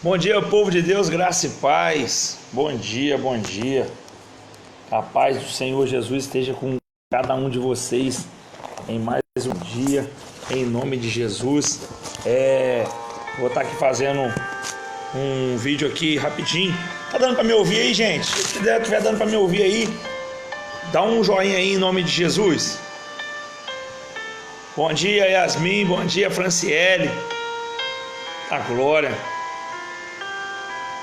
Bom dia, povo de Deus, graça e paz. Bom dia, bom dia. A paz do Senhor Jesus esteja com cada um de vocês em mais um dia, em nome de Jesus. Vou estar aqui fazendo um vídeo aqui rapidinho. Tá dando para me ouvir aí, gente? Se estiver dando para me ouvir aí, dá um joinha aí em nome de Jesus. Bom dia, Yasmin. Bom dia, Franciele. A glória.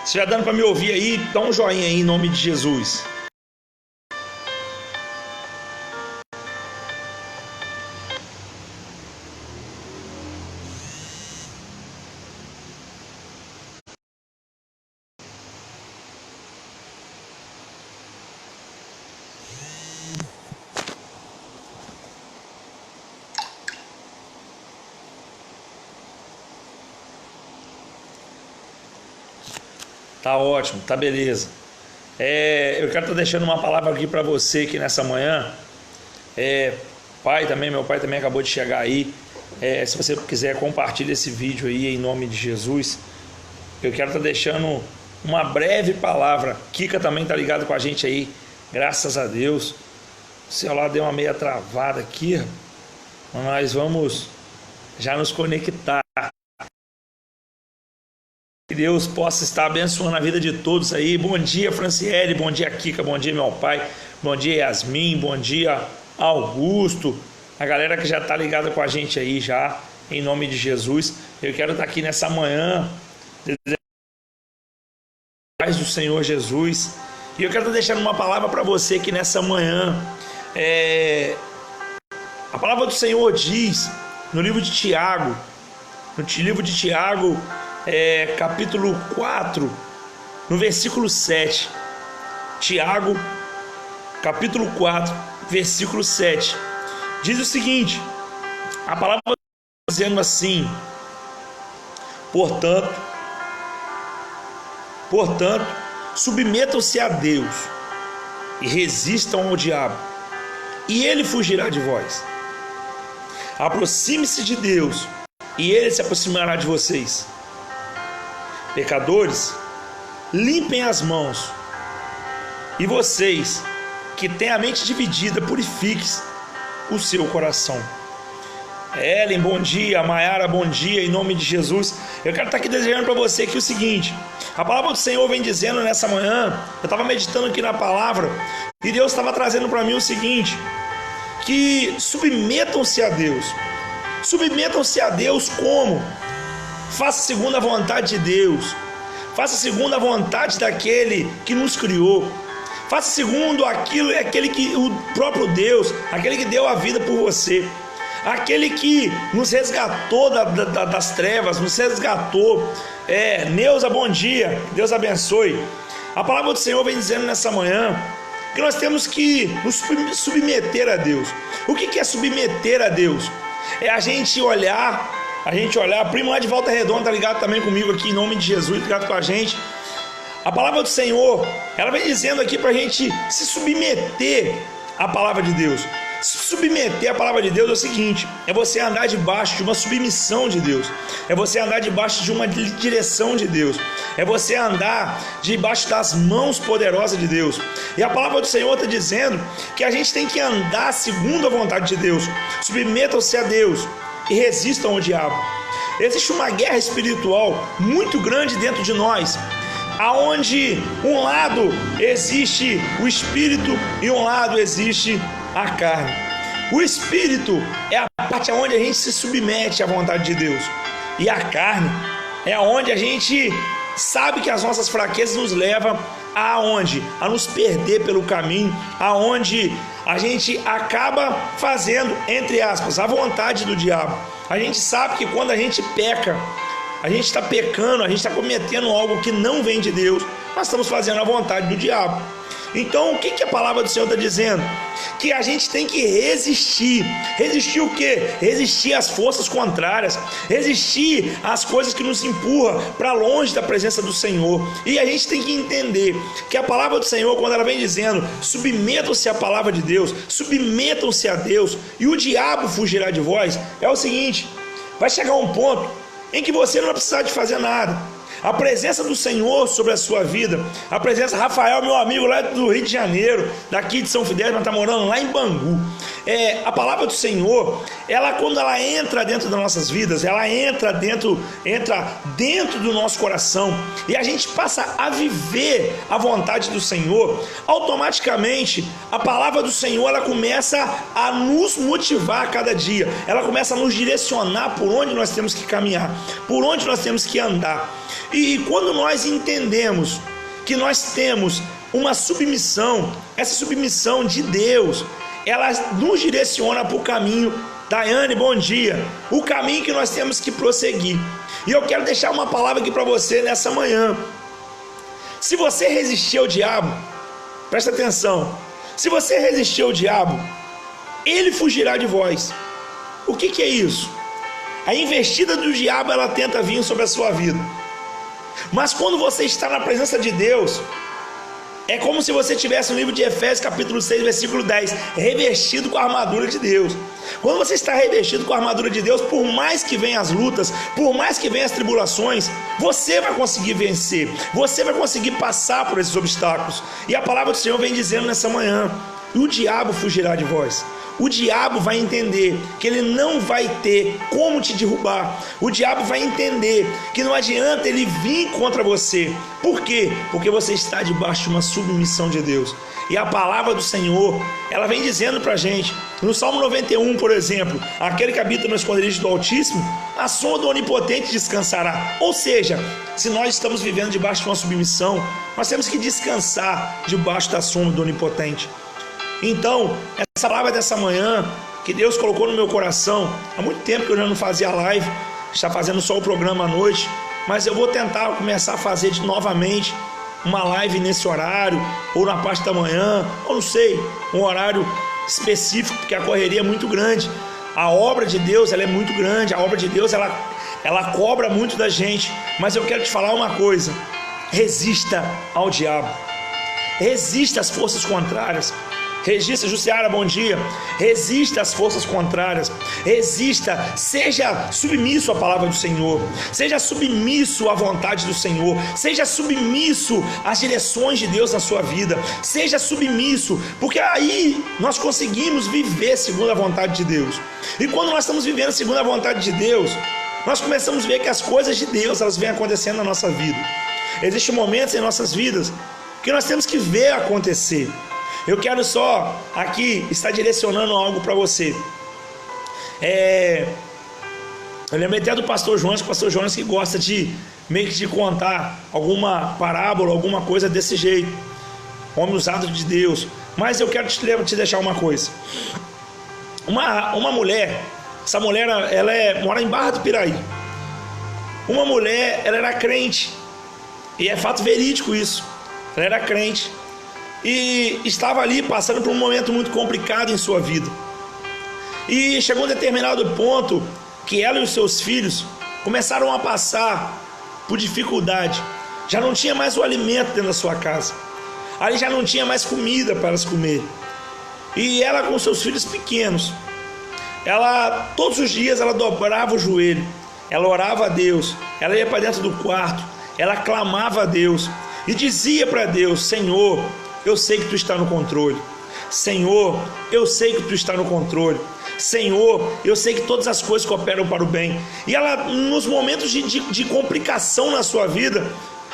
Se já dando para me ouvir aí, dá um joinha aí em nome de Jesus. Tá ótimo, tá beleza. Eu quero estar deixando uma palavra aqui para você aqui nessa manhã. Meu pai também acabou de chegar aí. Se você quiser, compartilhe esse vídeo aí em nome de Jesus. Eu quero estar deixando uma breve palavra. Kika também tá ligado com a gente aí, graças a Deus. O celular deu uma meia travada aqui, mas vamos já nos conectar. Que Deus possa estar abençoando a vida de todos aí. Bom dia, Franciele, bom dia, Kika, bom dia, meu pai, bom dia, Yasmin, bom dia, Augusto, a galera que já está ligada com a gente aí já, em nome de Jesus. Eu quero estar aqui nessa manhã, paz do Senhor Jesus, e eu quero estar deixando uma palavra para você aqui nessa manhã. A palavra do Senhor diz, no livro de Tiago, capítulo 4, no versículo 7. Tiago, capítulo 4, versículo 7. Diz o seguinte: a palavra dizendo assim: Portanto, submetam-se a Deus e resistam ao diabo, e ele fugirá de vós. Aproxime-se de Deus, e ele se aproximará de vocês. Pecadores, limpem as mãos. E vocês, que têm a mente dividida, purifiquem o seu coração. Ellen, bom dia. Maiara, bom dia. Em nome de Jesus, eu quero estar aqui desejando para você aqui o seguinte: a palavra do Senhor vem dizendo nessa manhã. Eu estava meditando aqui na palavra, e Deus estava trazendo para mim o seguinte: que submetam-se a Deus. Submetam-se a Deus como? Faça segundo a vontade de Deus. Faça segundo a vontade daquele que nos criou. Faça segundo aquele que o próprio Deus, aquele que deu a vida por você, aquele que nos resgatou das trevas, nos resgatou. Neuza, bom dia, Deus abençoe. A palavra do Senhor vem dizendo nessa manhã que nós temos que nos submeter a Deus. O que é submeter a Deus? É a gente olhar, primo lá de Volta Redonda, tá ligado também comigo aqui, em nome de Jesus, ligado com a gente. A palavra do Senhor, ela vem dizendo aqui pra gente se submeter à palavra de Deus. Se submeter à palavra de Deus é o seguinte: é você andar debaixo de uma submissão de Deus, é você andar debaixo de uma direção de Deus, é você andar debaixo das mãos poderosas de Deus. E a palavra do Senhor está dizendo que a gente tem que andar segundo a vontade de Deus. Submetam-se a Deus e resistam ao diabo. Existe uma guerra espiritual muito grande dentro de nós, aonde um lado existe o espírito e um lado existe a carne. O espírito é a parte onde a gente se submete à vontade de Deus, e a carne é onde a gente sabe que as nossas fraquezas nos levam aonde? A nos perder pelo caminho, aonde a gente acaba fazendo, entre aspas, a vontade do diabo. A gente sabe que quando a gente peca, a gente está pecando, a gente está cometendo algo que não vem de Deus, nós estamos fazendo a vontade do diabo. Então, o que a palavra do Senhor está dizendo? Que a gente tem que resistir. Resistir o quê? Resistir às forças contrárias, resistir às coisas que nos empurram para longe da presença do Senhor. E a gente tem que entender que a palavra do Senhor, quando ela vem dizendo submetam-se à palavra de Deus, submetam-se a Deus e o diabo fugirá de vós, é o seguinte: vai chegar um ponto em que você não vai precisar de fazer nada. A presença do Senhor sobre a sua vida. A presença, Rafael, meu amigo lá do Rio de Janeiro, daqui de São Fidel, nós estamos morando lá em Bangu. A palavra do Senhor, quando ela entra dentro das nossas vidas, ela entra dentro do nosso coração, e a gente passa a viver a vontade do Senhor. Automaticamente a palavra do Senhor, ela começa a nos motivar a cada dia, ela começa a nos direcionar por onde nós temos que caminhar, por onde nós temos que andar. E quando nós entendemos que nós temos uma submissão, essa submissão de Deus, ela nos direciona para o caminho. Daiane, bom dia. O caminho que nós temos que prosseguir. E eu quero deixar uma palavra aqui para você nessa manhã. Se você resistir ao diabo, presta atenção, se você resistir ao diabo, ele fugirá de vós. O que é isso? A investida do diabo, ela tenta vir sobre a sua vida. Mas quando você está na presença de Deus, é como se você estivesse no livro de Efésios, capítulo 6, versículo 10, revestido com a armadura de Deus. Quando você está revestido com a armadura de Deus, por mais que venham as lutas, por mais que venham as tribulações, você vai conseguir vencer, você vai conseguir passar por esses obstáculos. E a palavra do Senhor vem dizendo nessa manhã: o diabo fugirá de vós. O diabo vai entender que ele não vai ter como te derrubar. O diabo vai entender que não adianta ele vir contra você. Por quê? Porque você está debaixo de uma submissão de Deus. E a palavra do Senhor, ela vem dizendo pra gente, no Salmo 91, por exemplo: aquele que habita no esconderijo do Altíssimo, a sombra do Onipotente descansará. Ou seja, se nós estamos vivendo debaixo de uma submissão, nós temos que descansar debaixo da sombra do Onipotente. Então, essa palavra dessa manhã, que Deus colocou no meu coração, há muito tempo que eu já não fazia live, está fazendo só o programa à noite, mas eu vou tentar começar a fazer novamente uma live nesse horário, ou na parte da manhã, ou não sei, um horário específico, porque a correria é muito grande. A obra de Deus, ela é muito grande, a obra de Deus, ela cobra muito da gente. Mas eu quero te falar uma coisa: resista ao diabo, resista às forças contrárias. Resista, Jussiara, bom dia. Resista às forças contrárias. Resista, seja submisso à palavra do Senhor. Seja submisso à vontade do Senhor. Seja submisso às direções de Deus na sua vida. Seja submisso, porque aí nós conseguimos viver segundo a vontade de Deus. E quando nós estamos vivendo segundo a vontade de Deus, nós começamos a ver que as coisas de Deus, elas vêm acontecendo na nossa vida. Existem momentos em nossas vidas que nós temos que ver acontecer. Eu quero só aqui estar direcionando algo para você. Eu lembrei até do pastor Jonas, que gosta de meio que de contar alguma parábola, alguma coisa desse jeito. Homem usado de Deus. Mas eu quero te deixar uma coisa. Uma mulher, essa mulher ela mora em Barra do Piraí. Uma mulher, ela era crente. E é fato verídico isso. Ela era crente. E estava ali passando por um momento muito complicado em sua vida. E chegou um determinado ponto que ela e os seus filhos começaram a passar por dificuldade. Já não tinha mais o alimento dentro da sua casa. Ali já não tinha mais comida para elas comer. E ela com seus filhos pequenos, todos os dias ela dobrava o joelho, ela orava a Deus, ela ia para dentro do quarto, ela clamava a Deus e dizia para Deus: Senhor, eu sei que Tu está no controle. Senhor, eu sei que Tu está no controle. Senhor, eu sei que todas as coisas cooperam para o bem. E ela, nos momentos de complicação na sua vida,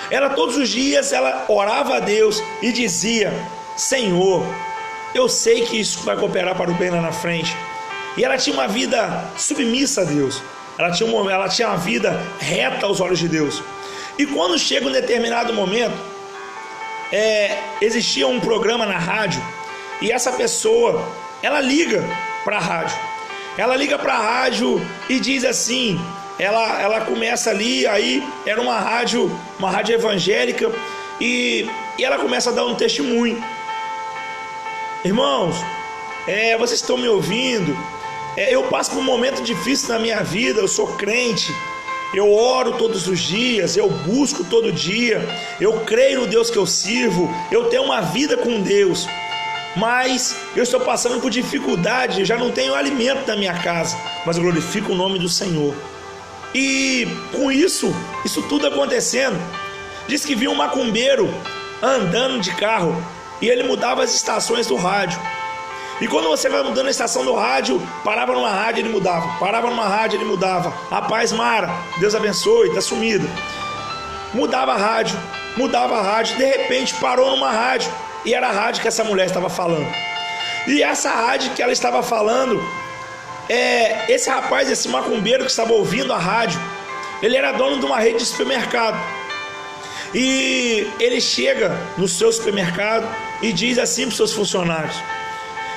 ela todos os dias, ela orava a Deus e dizia: Senhor, eu sei que isso vai cooperar para o bem lá na frente. E ela tinha uma vida submissa a Deus. Ela tinha uma vida reta aos olhos de Deus. E quando chega um determinado momento, existia um programa na rádio, e essa pessoa, ela liga para a rádio e diz assim, ela começa ali, aí era uma rádio evangélica, e ela começa a dar um testemunho. Irmãos, vocês estão me ouvindo? Eu passo por um momento difícil na minha vida, eu sou crente, eu oro todos os dias, eu busco todo dia, eu creio no Deus que eu sirvo, eu tenho uma vida com Deus, mas eu estou passando por dificuldade, eu já não tenho alimento na minha casa, mas eu glorifico o nome do Senhor. E com isso tudo acontecendo, diz que viu um macumbeiro andando de carro e ele mudava as estações do rádio. E quando você vai mudando a estação do rádio, parava numa rádio, ele mudava. Parava numa rádio, ele mudava. Rapaz, Mara, Deus abençoe, tá sumida. Mudava a rádio, de repente parou numa rádio. E era a rádio que essa mulher estava falando. E essa rádio que ela estava falando, esse rapaz, esse macumbeiro que estava ouvindo a rádio, ele era dono de uma rede de supermercado. E ele chega no seu supermercado e diz assim para os seus funcionários: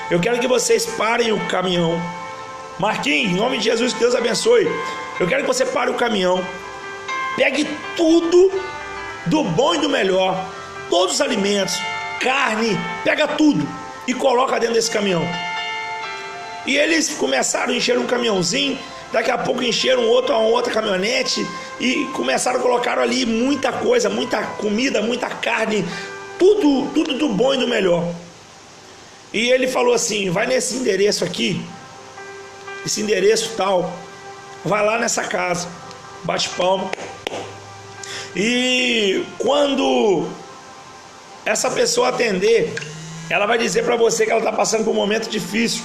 eu quero que vocês parem o caminhão. Marquinhos, em nome de Jesus, que Deus abençoe. Eu quero que você pare o caminhão. Pegue tudo do bom e do melhor, todos os alimentos, carne, pega tudo e coloca dentro desse caminhão. E eles começaram a encher um caminhãozinho, daqui a pouco encheram uma outra caminhonete e começaram a colocar ali muita coisa, muita comida, muita carne, tudo do bom e do melhor. E ele falou assim: vai nesse endereço aqui, esse endereço tal, vai lá nessa casa, bate palma. E quando essa pessoa atender, ela vai dizer para você que ela está passando por um momento difícil.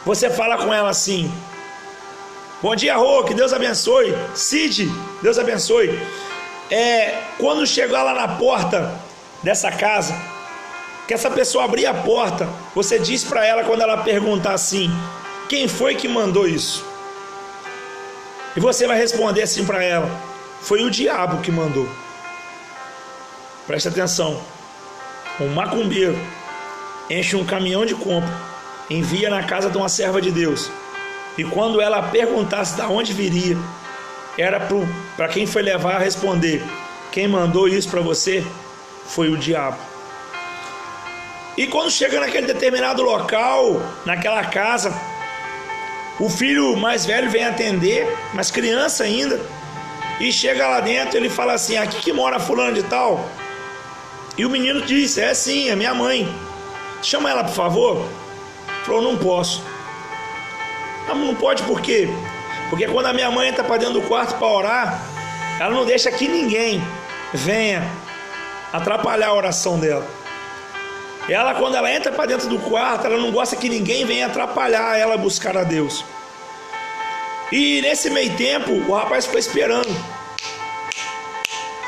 Você fala com ela assim: bom dia, Rô, que Deus abençoe. Cid, Deus abençoe. Quando chegar lá na porta dessa casa, que essa pessoa abrir a porta, você diz para ela, quando ela perguntar assim: quem foi que mandou isso? E você vai responder assim para ela: foi o diabo que mandou. Presta atenção. Um macumbeiro enche um caminhão de compra, envia na casa de uma serva de Deus, e quando ela perguntasse de onde viria, era para quem foi levar a responder: quem mandou isso para você foi o diabo. E quando chega naquele determinado local, naquela casa, o filho mais velho vem atender, mas criança ainda, e chega lá dentro, ele fala assim: aqui que mora fulano de tal? E o menino disse: sim, é minha mãe. Chama ela, por favor. Falou: não posso. Não pode por quê? Porque quando a minha mãe entra para dentro do quarto para orar, ela não deixa que ninguém venha atrapalhar a oração dela. Ela, quando ela entra para dentro do quarto, ela não gosta que ninguém venha atrapalhar ela buscar a Deus. E nesse meio tempo, o rapaz ficou esperando.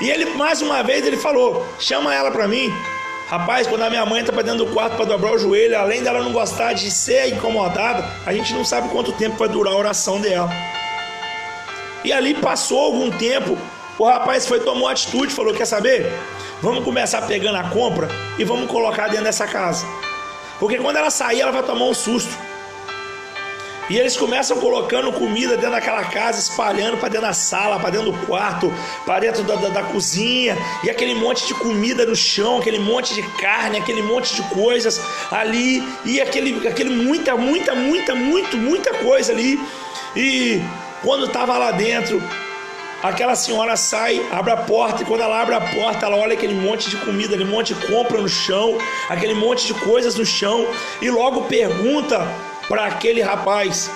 E ele, mais uma vez, ele falou: chama ela para mim. Rapaz, quando a minha mãe entra para dentro do quarto para dobrar o joelho, além dela não gostar de ser incomodada, a gente não sabe quanto tempo vai durar a oração dela. E ali passou algum tempo, o rapaz tomou atitude, falou: quer saber? Vamos começar pegando a compra e vamos colocar dentro dessa casa. Porque quando ela sair, ela vai tomar um susto. E eles começam colocando comida dentro daquela casa, espalhando para dentro da sala, para dentro do quarto, para dentro da cozinha, e aquele monte de comida no chão, aquele monte de carne, aquele monte de coisas ali, e muita coisa ali. E quando estava lá dentro, aquela senhora sai, abre a porta, e quando ela abre a porta, ela olha aquele monte de comida, aquele monte de compra no chão, aquele monte de coisas no chão, e logo pergunta para aquele rapaz,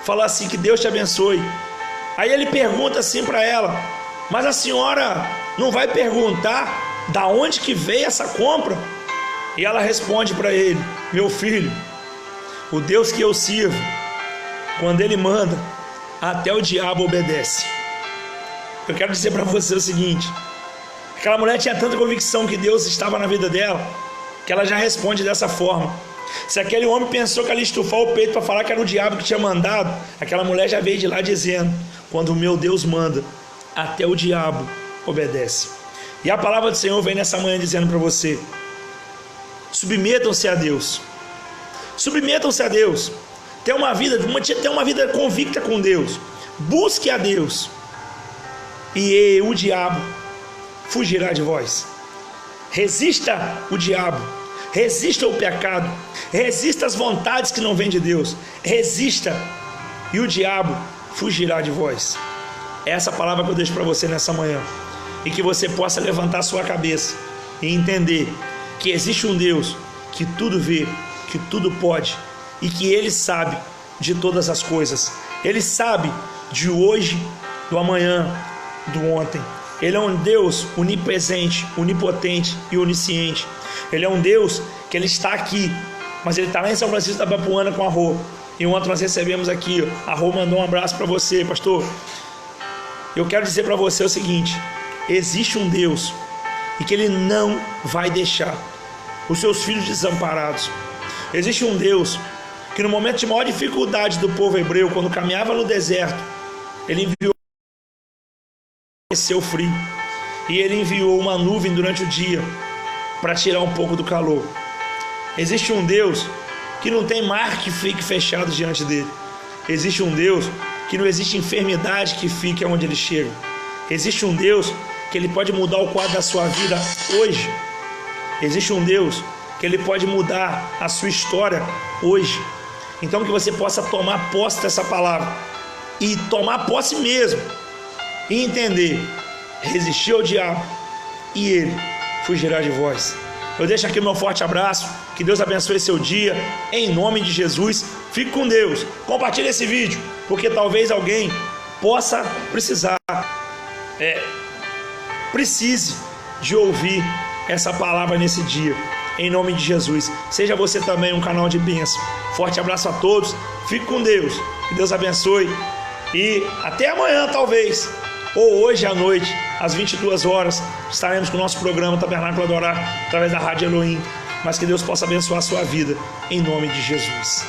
fala assim: que Deus te abençoe. Aí ele pergunta assim para ela: mas a senhora não vai perguntar da onde que veio essa compra? E ela responde para ele: meu filho, o Deus que eu sirvo, quando ele manda, até o diabo obedece. Eu quero dizer para você o seguinte: aquela mulher tinha tanta convicção que Deus estava na vida dela, que ela já responde dessa forma. Se aquele homem pensou que ela ia estufar o peito para falar que era o diabo que tinha mandado, aquela mulher já veio de lá dizendo: quando o meu Deus manda, até o diabo obedece. E a palavra do Senhor vem nessa manhã dizendo para você: submetam-se a Deus. Submetam-se a Deus. Tenha uma vida convicta com Deus. Busque a Deus, e o diabo fugirá de vós. Resista o diabo, resista o pecado, resista as vontades que não vêm de Deus. Resista, e o diabo fugirá de vós. É essa palavra que eu deixo para você nessa manhã, e que você possa levantar sua cabeça e entender que existe um Deus que tudo vê, que tudo pode, e que Ele sabe de todas as coisas. Ele sabe de hoje, do amanhã, do ontem. Ele é um Deus onipresente, onipotente e onisciente. Ele é um Deus que ele está aqui, mas ele está lá em São Francisco da Papuana com a Rô. E ontem nós recebemos aqui, a Rô mandou um abraço para você, pastor. Eu quero dizer para você o seguinte: existe um Deus e que ele não vai deixar os seus filhos desamparados. Existe um Deus que no momento de maior dificuldade do povo hebreu, quando caminhava no deserto, ele enviou o frio, e ele enviou uma nuvem durante o dia para tirar um pouco do calor. Existe um Deus que não tem mar que fique fechado diante dele. Existe um Deus que não existe enfermidade que fique onde ele chega. Existe um Deus que ele pode mudar o quadro da sua vida hoje. Existe um Deus que ele pode mudar a sua história hoje. Então que você possa tomar posse dessa palavra e tomar posse mesmo e entender, resistir ao diabo e ele fugirá de vós. Eu deixo aqui o meu forte abraço, que Deus abençoe seu dia, em nome de Jesus. Fique com Deus, compartilhe esse vídeo, porque talvez alguém possa precise de ouvir essa palavra nesse dia, em nome de Jesus. Seja você também um canal de bênção. Forte abraço a todos, fique com Deus, que Deus abençoe e até amanhã talvez, ou hoje à noite, às 22 horas, estaremos com o nosso programa Tabernáculo Adorar, através da Rádio Elohim. Mas que Deus possa abençoar a sua vida, em nome de Jesus.